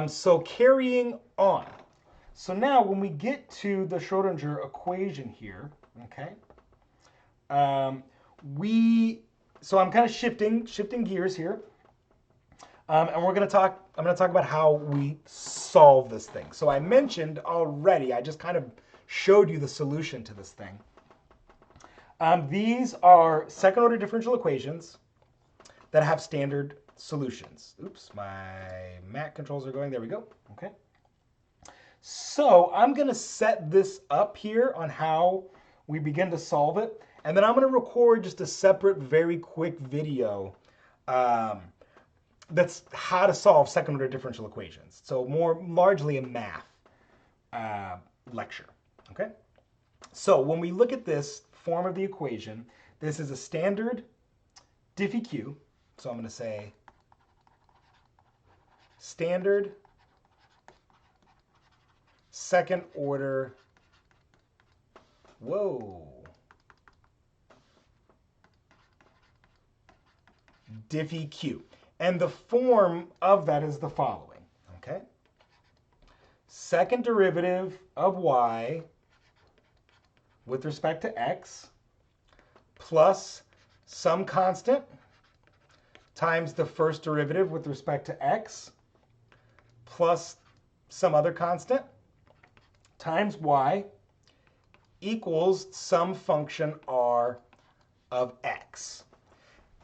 So carrying on. So now when we get to the Schrodinger equation here, okay, um, so I'm kind of shifting gears here. And I'm going to talk about how we solve this thing. So I mentioned already, I just kind of showed you the solution to this thing. These are second order differential equations that have standard solutions. Oops, my Mac controls are going. There we go. Okay. So I'm going to set this up here on how we begin to solve it. And then I'm going to record just a separate, very quick video that's how to solve second order differential equations. So more largely a math lecture. Okay. So when we look at this form of the equation, this is a standard diffie-q. So I'm going to say standard second order, diffie-q. And the form of that is the following, okay? Second derivative of y with respect to x plus some constant times the first derivative with respect to x plus some other constant times y equals some function r of x.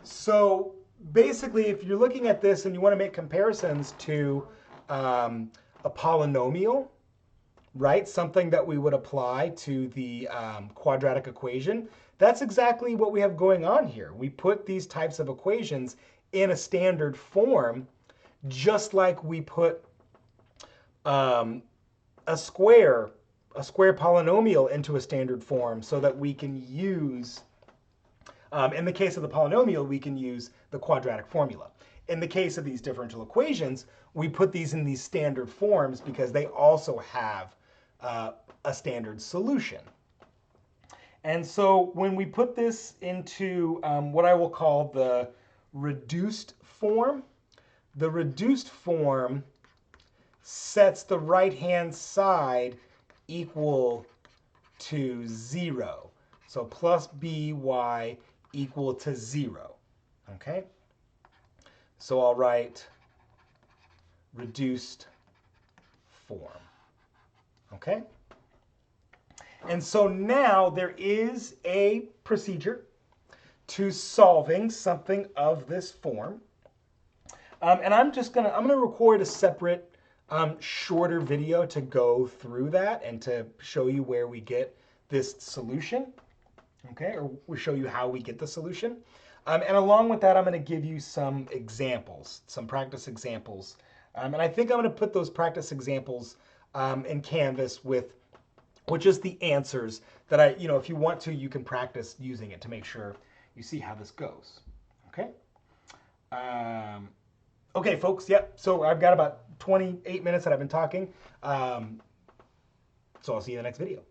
So basically, if you're looking at this and you want to make comparisons to a polynomial, right, something that we would apply to the quadratic equation, that's exactly what we have going on here. We put these types of equations in a standard form, just like we put a square polynomial into a standard form so that we can use, in the case of the polynomial, we can use the quadratic formula. In the case of these differential equations, we put these in these standard forms because they also have a standard solution. And so when we put this into what I will call the reduced form, the reduced form sets the right-hand side equal to 0. So plus by equal to 0. Okay? So I'll write reduced form. Okay? And so now there is a procedure to solving something of this form. And I'm gonna record a separate shorter video to go through that and to show you where we get this solution. Okay, or we'll show you how we get the solution. And along with that, I'm going to give you some examples, some practice examples. And I think I'm going to put those practice examples in Canvas with just the answers that if you want to, you can practice using it to make sure you see how this goes. Okay. Okay, folks. Yep. So I've got about 28 minutes that I've been talking. So I'll see you in the next video.